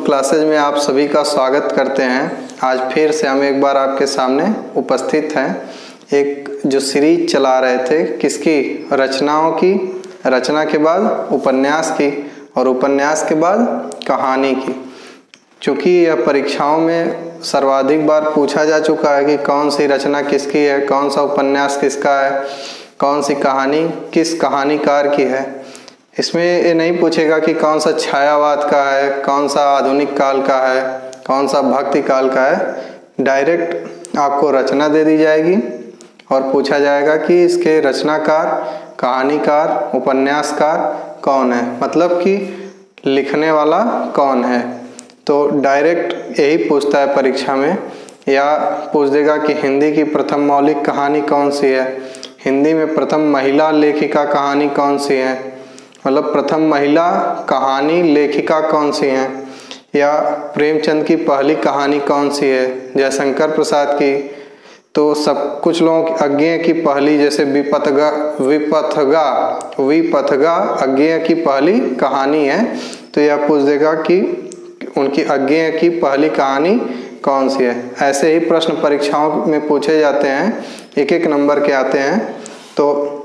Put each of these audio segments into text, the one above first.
Classes में आप सभी का स्वागत करते हैं। आज फिर से हम एक बार आपके सामने उपस्थित हैं। एक जो सीरीज चला रहे थे किसकी, रचनाओं की, रचना के बाद उपन्यास की और उपन्यास के बाद कहानी की। चूँकि यह परीक्षाओं में सर्वाधिक बार पूछा जा चुका है कि कौन सी रचना किसकी है, कौन सा उपन्यास किसका है, कौन सी कहानी किस कहानीकार की है। इसमें ये नहीं पूछेगा कि कौन सा छायावाद का है, कौन सा आधुनिक काल का है, कौन सा भक्ति काल का है। डायरेक्ट आपको रचना दे दी जाएगी और पूछा जाएगा कि इसके रचनाकार, कहानीकार, उपन्यासकार कौन है, मतलब कि लिखने वाला कौन है। तो डायरेक्ट यही पूछता है परीक्षा में, या पूछ देगा कि हिंदी की प्रथम मौलिक कहानी कौन सी है, हिंदी में प्रथम महिला लेखिका कहानी कौन सी है, मतलब प्रथम महिला कहानी लेखिका कौन सी है, या प्रेमचंद की पहली कहानी कौन सी है, जयशंकर प्रसाद की। तो सब कुछ लोगों की अज्ञेय की पहली, जैसे विपथगा अज्ञेय की पहली कहानी है, तो यह पूछ देगा कि उनकी अज्ञेय की पहली कहानी कौन सी है। ऐसे ही प्रश्न परीक्षाओं में पूछे जाते हैं, एक एक नंबर के आते हैं। तो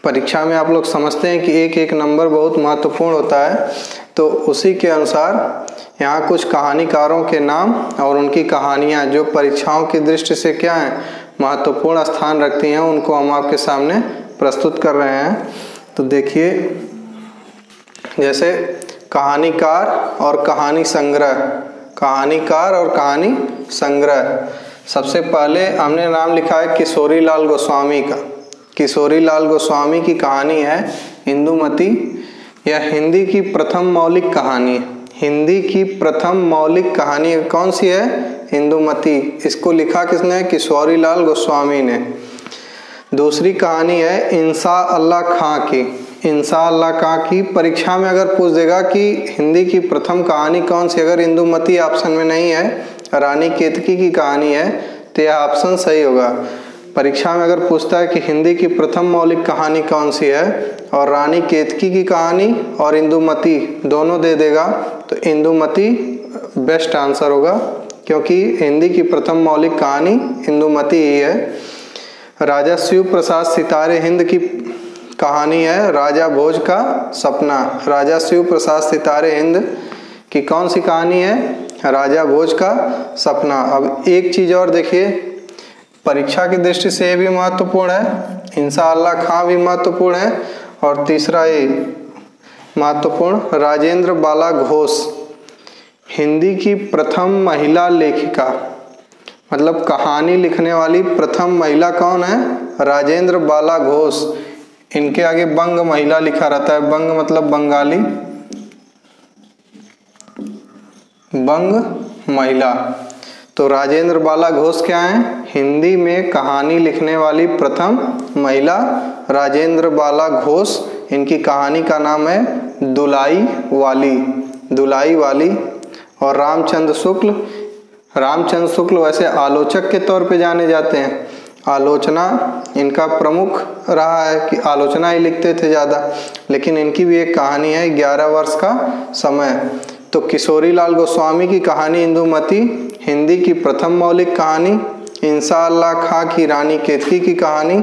परीक्षा में आप लोग समझते हैं कि एक एक नंबर बहुत महत्वपूर्ण होता है। तो उसी के अनुसार यहाँ कुछ कहानीकारों के नाम और उनकी कहानियाँ जो परीक्षाओं की दृष्टि से क्या है, महत्वपूर्ण स्थान रखती हैं, उनको हम आपके सामने प्रस्तुत कर रहे हैं। तो देखिए, जैसे कहानीकार और कहानी संग्रह, कहानीकार और कहानी संग्रह। सबसे पहले हमने नाम लिखा है किशोरी लाल गोस्वामी का। किशोरी लाल गोस्वामी की कहानी है इंदुमती। यह हिंदी की प्रथम मौलिक कहानी है। हिंदी की प्रथम मौलिक कहानी कौन सी है? इंदुमती। इसको लिखा किसने? किशोरी लाल गोस्वामी ने। दूसरी कहानी है इंसा अल्लाह खां की। इंसा अल्लाह खां की परीक्षा में अगर पूछ देगा कि हिंदी की प्रथम कहानी कौन सी, अगर इंदुमती ऑप्शन में नहीं है, रानी केतकी की कहानी है, तो यह ऑप्शन सही होगा। परीक्षा में अगर पूछता है कि हिंदी की प्रथम मौलिक कहानी कौन सी है और रानी केतकी की कहानी और इंदुमती दोनों दे देगा, तो इंदुमती बेस्ट आंसर होगा, क्योंकि हिंदी की प्रथम मौलिक कहानी इंदुमती ही है। राजा शिव प्रसाद सितारे हिंद की कहानी है राजा भोज का सपना। राजा शिव प्रसाद सितारे हिंद की कौन सी कहानी है? राजा भोज का सपना। अब एक चीज और देखिए, परीक्षा की दृष्टि से ये भी महत्वपूर्ण है, इंसा अल्लाह खां भी महत्वपूर्ण है, और तीसरा ये महत्वपूर्ण, राजेंद्र बाला घोष हिंदी की प्रथम महिला लेखिका, मतलब कहानी लिखने वाली प्रथम महिला कौन है? राजेंद्र बाला घोष। इनके आगे बंग महिला लिखा रहता है, बंग मतलब बंगाली, बंग महिला। तो राजेंद्र बाला घोष क्या है? हिंदी में कहानी लिखने वाली प्रथम महिला राजेंद्र बाला घोष। इनकी कहानी का नाम है दुलाई वाली, दुलाई वाली। और रामचंद्र शुक्ल, रामचंद्र शुक्ल वैसे आलोचक के तौर पे जाने जाते हैं। आलोचना इनका प्रमुख रहा है कि आलोचना ही लिखते थे ज़्यादा, लेकिन इनकी भी एक कहानी है 11 वर्ष का समय। तो किशोरी लाल गोस्वामी की कहानी इंदुमती हिंदी की प्रथम मौलिक कहानी, इंसा अल्लाह खां की रानी केतकी की कहानी,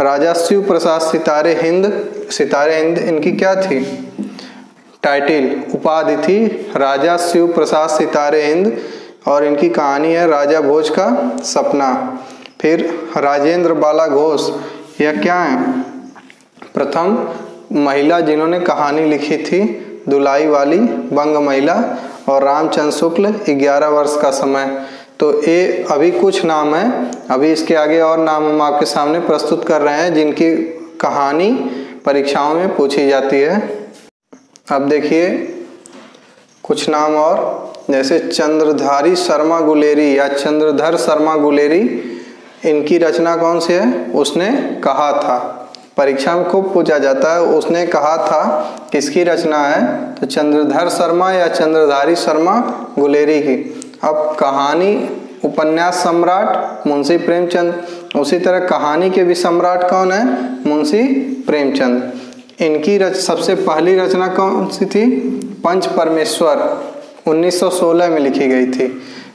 राजा शिव प्रसाद सितारे हिंद, सितारे हिंद इनकी क्या थी? टाइटिल, उपाधि थी राजा शिव प्रसाद सितारे हिंद, और इनकी कहानी है राजा भोज का सपना। फिर राजेंद्र बाला घोष, यह क्या है? प्रथम महिला जिन्होंने कहानी लिखी थी, दुलाई वाली, बंग महिला, और रामचंद्र शुक्ल 11 वर्ष का समय। तो ये अभी कुछ नाम है, अभी इसके आगे और नाम हम आपके सामने प्रस्तुत कर रहे हैं जिनकी कहानी परीक्षाओं में पूछी जाती है। अब देखिए कुछ नाम और, जैसे चंद्रधारी शर्मा गुलेरी या चंद्रधर शर्मा गुलेरी, इनकी रचना कौन सी है? उसने कहा था। परीक्षा में खूब पूछा जाता है, उसने कहा था किसकी रचना है? तो चंद्रधर शर्मा या चंद्रधारी शर्मा गुलेरी की। अब कहानी उपन्यास सम्राट मुंशी प्रेमचंद, उसी तरह कहानी के भी सम्राट कौन है? मुंशी प्रेमचंद। इनकी सबसे पहली रचना कौन सी थी? पंच परमेश्वर। 1916 में लिखी गई थी।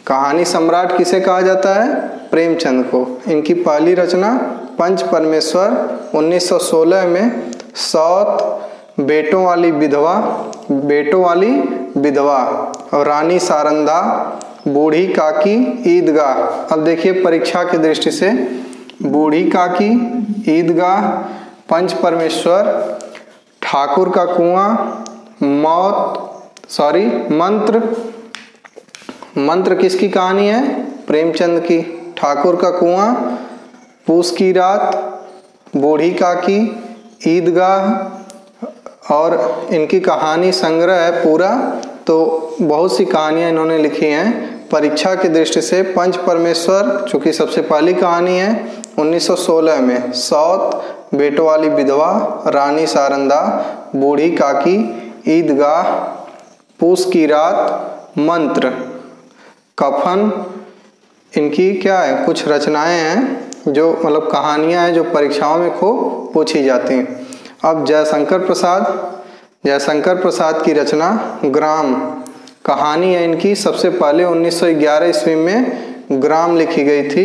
कहानी सम्राट किसे कहा जाता है? प्रेमचंद को। इनकी पहली रचना पंच परमेश्वर 1916 में, सौत, बेटों वाली विधवा और रानी सारंदा, बूढ़ी काकी, ईदगाह। अब देखिए परीक्षा की दृष्टि से, बूढ़ी काकी, ईदगाह, पंच परमेश्वर, ठाकुर का कुआं, मंत्र किसकी कहानी है? प्रेमचंद की। ठाकुर का कुआं, पूस की रात, बूढ़ी काकी, ईदगाह और इनकी कहानी संग्रह है पूरा। तो बहुत सी कहानियां इन्होंने लिखी हैं। परीक्षा की दृष्टि से पंच परमेश्वर चूंकि सबसे पहली कहानी है 1916 में, सौत, बेटों वाली विधवा, रानी सारंदा, बूढ़ी काकी, ईदगाह, पूस की रात, मंत्र, कफन, इनकी क्या है कुछ रचनाएं हैं जो मतलब कहानियां हैं जो परीक्षाओं में खूब पूछी जाती हैं। अब जयशंकर प्रसाद की रचना ग्राम कहानी है इनकी। सबसे पहले 1911 ईस्वी में ग्राम लिखी गई थी।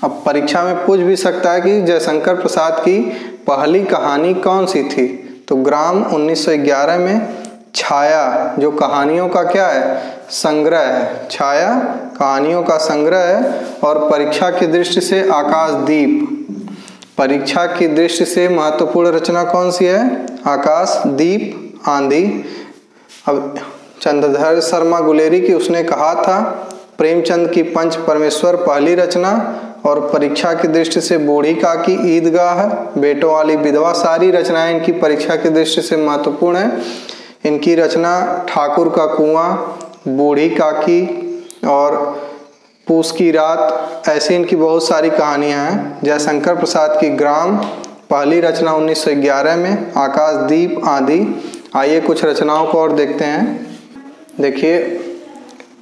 अब परीक्षा में पूछ भी सकता है कि जयशंकर प्रसाद की पहली कहानी कौन सी थी? तो ग्राम 1911 में। छाया जो कहानियों का क्या है? संग्रह है। छाया कहानियों का संग्रह है। और परीक्षा की दृष्टि से आकाशदीप, परीक्षा की दृष्टि से महत्वपूर्ण रचना कौन सी है? आकाशदीप, आंधी। अब चंद्रधर शर्मा गुलेरी की उसने कहा था प्रेमचंद की पंच परमेश्वर पहली रचना और परीक्षा की दृष्टि से बूढ़ी काकी, ईदगाह, बेटों वाली विधवा, सारी रचनाएं इनकी परीक्षा की दृष्टि से महत्वपूर्ण है। इनकी रचना ठाकुर का कुआं, बूढ़ी काकी और पूस की रात, ऐसी इनकी बहुत सारी कहानियां हैं। जयशंकर प्रसाद की ग्राम पहली रचना 1911 में, आकाशदीप, आंधी। आइए कुछ रचनाओं को और देखते हैं। देखिए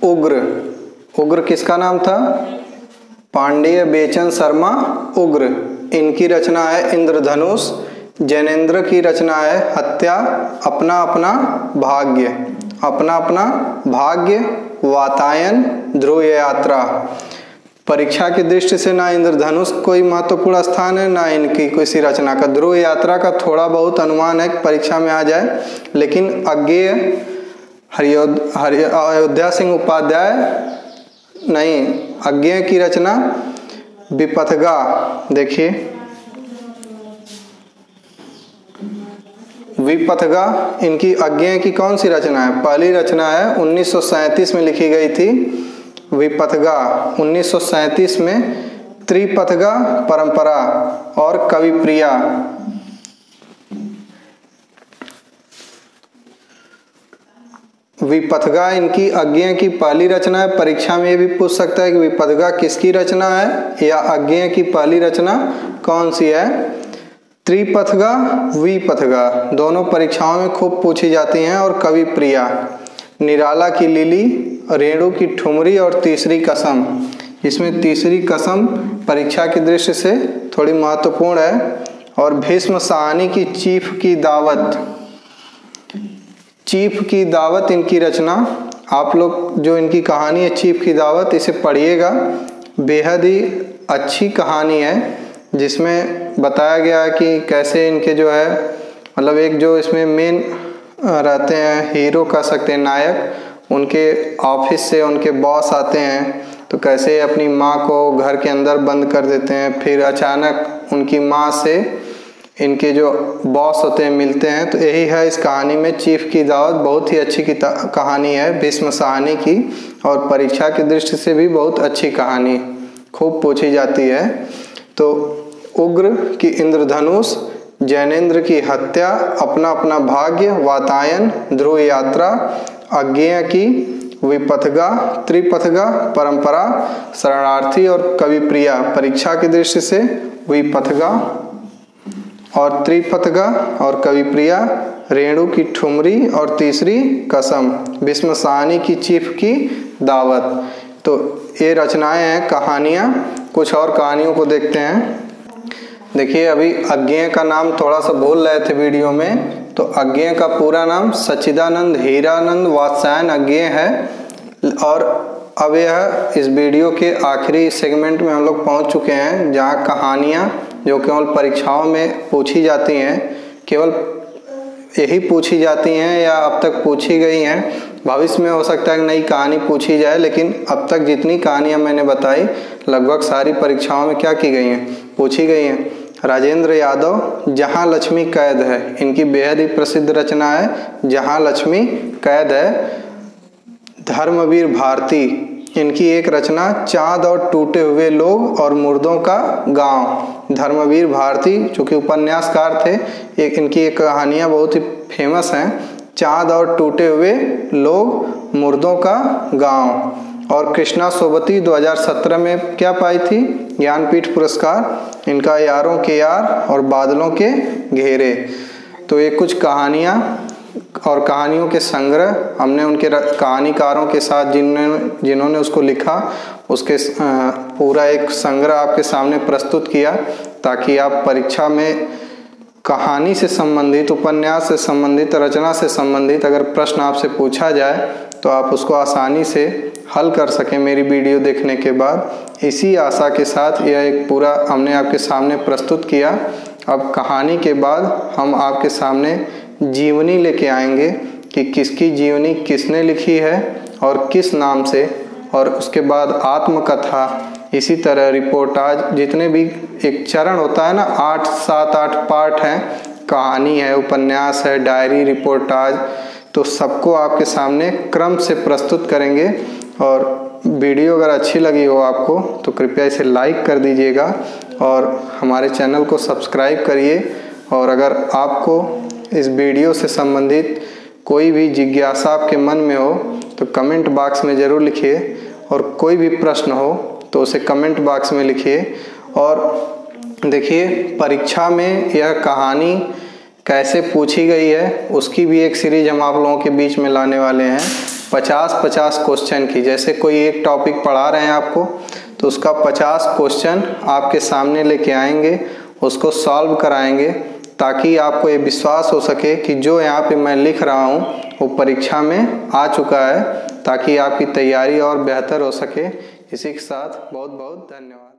उग्र किसका नाम था? पांडेय बेचन शर्मा उग्र। इनकी रचना है इंद्रधनुष। जैनेन्द्र की रचना है हत्या, अपना अपना भाग्य, वातायन, ध्रुव यात्रा। परीक्षा की दृष्टि से ना इंद्रधनुष कोई महत्वपूर्ण स्थान है, ना इनकी किसी रचना का। ध्रुव यात्रा का थोड़ा बहुत अनुमान है परीक्षा में आ जाए, लेकिन अज्ञेय अयोध्या सिंह उपाध्याय नहीं। अज्ञेय की रचना विपथगा। देखिए विपथगा इनकी अज्ञेय की कौन सी रचना है? पहली रचना है 1937 में लिखी गई थी। विपथगा 1937 में। त्रिपथगा परंपरा और कविप्रिया। विपथगा इनकी अज्ञेय की पहली रचना है। परीक्षा में ये भी पूछ सकता है कि विपथगा किसकी रचना है या अज्ञेय की पहली रचना कौन सी है। त्रिपथगा, विपथगा दोनों परीक्षाओं में खूब पूछी जाती हैं। और कविप्रिया, निराला की लिली, रेणु की ठुमरी और तीसरी कसम। इसमें तीसरी कसम परीक्षा की दृष्टि से थोड़ी महत्वपूर्ण है। और भीष्म साहनी की चीफ की दावत इनकी रचना। आप लोग जो इनकी कहानी है चीफ की दावत, इसे पढ़िएगा। बेहद ही अच्छी कहानी है जिसमें बताया गया है कि कैसे इनके जो है मतलब एक जो इसमें मेन रहते हैं, हीरो कह सकते हैं, नायक, उनके ऑफिस से उनके बॉस आते हैं तो कैसे अपनी माँ को घर के अंदर बंद कर देते हैं। फिर अचानक उनकी माँ से इनके जो बॉस होते हैं मिलते हैं। तो यही है इस कहानी में चीफ की दावत। बहुत ही अच्छी कहानी है भीष्म साहनी की और परीक्षा की दृष्टि से भी बहुत अच्छी कहानी, खूब पूछी जाती है। तो उग्र की इंद्रधनुष, जैनेन्द्र की हत्या, अपना अपना भाग्य, वातायन, ध्रुव यात्रा, अज्ञेय की विपथगा, त्रिपथगा परंपरा, शरणार्थी और कविप्रिया। परीक्षा की दृष्टि से विपथगा और त्रिपथगा और कविप्रिया, रेणु की ठुमरी और तीसरी कसम, भीष्म साहनी की चीफ की दावत। तो ये रचनाएं हैं, कहानियां। कुछ और कहानियों को देखते हैं। देखिए अभी अज्ञेय का नाम थोड़ा सा भूल रहे थे वीडियो में। तो अज्ञेय का पूरा नाम सच्चिदानंद हीरानंद वात्स्यायन अज्ञेय है। और अब यह इस वीडियो के आखिरी सेगमेंट में हम लोग पहुंच चुके हैं, जहां कहानियां जो केवल परीक्षाओं में पूछी जाती हैं, केवल यही पूछी जाती हैं या अब तक पूछी गई हैं। भविष्य में हो सकता है नई कहानी पूछी जाए, लेकिन अब तक जितनी कहानियां मैंने बताई लगभग सारी परीक्षाओं में क्या की गई हैं, पूछी गई हैं। राजेंद्र यादव जहां लक्ष्मी कैद है, इनकी बेहद ही प्रसिद्ध रचना है जहां लक्ष्मी कैद है। धर्मवीर भारती, इनकी एक रचना चांद और टूटे हुए लोग और मुर्दों का गांव। धर्मवीर भारती जो कि उपन्यासकार थे, इनकी एक कहानियां बहुत ही फेमस हैं, चांद और टूटे हुए लोग, मुर्दों का गांव। और कृष्णा सोबती 2017 में क्या पाई थी, ज्ञानपीठ पुरस्कार, इनका यारों के यार और बादलों के घेरे। तो ये कुछ कहानियां और कहानियों के संग्रह हमने उनके कहानीकारों के साथ जिन्होंने उसको लिखा, उसके पूरा एक संग्रह आपके सामने प्रस्तुत किया, ताकि आप परीक्षा में कहानी से संबंधित, उपन्यास से संबंधित, रचना से संबंधित अगर प्रश्न आपसे पूछा जाए तो आप उसको आसानी से हल कर सकें मेरी वीडियो देखने के बाद। इसी आशा के साथ यह एक पूरा हमने आपके सामने प्रस्तुत किया। अब कहानी के बाद हम आपके सामने जीवनी लेके आएंगे कि किसकी जीवनी किसने लिखी है और किस नाम से, और उसके बाद आत्मकथा, इसी तरह रिपोर्टाज, जितने भी एक चरण होता है ना, 7-8 पार्ट हैं, कहानी है, उपन्यास है, डायरी, रिपोर्टाज, तो सबको आपके सामने क्रम से प्रस्तुत करेंगे। और वीडियो अगर अच्छी लगी हो आपको तो कृपया इसे लाइक कर दीजिएगा और हमारे चैनल को सब्सक्राइब करिए। और अगर आपको इस वीडियो से संबंधित कोई भी जिज्ञासा आपके मन में हो तो कमेंट बॉक्स में ज़रूर लिखिए, और कोई भी प्रश्न हो तो उसे कमेंट बॉक्स में लिखिए। और देखिए, परीक्षा में यह कहानी कैसे पूछी गई है उसकी भी एक सीरीज हम आप लोगों के बीच में लाने वाले हैं, 50-50 क्वेश्चन की। जैसे कोई एक टॉपिक पढ़ा रहे हैं आपको, तो उसका 50 क्वेश्चन आपके सामने लेके आएंगे, उसको सॉल्व कराएंगे, ताकि आपको ये विश्वास हो सके कि जो यहाँ पे मैं लिख रहा हूँ वो परीक्षा में आ चुका है, ताकि आपकी तैयारी और बेहतर हो सके। इसी के साथ बहुत बहुत धन्यवाद।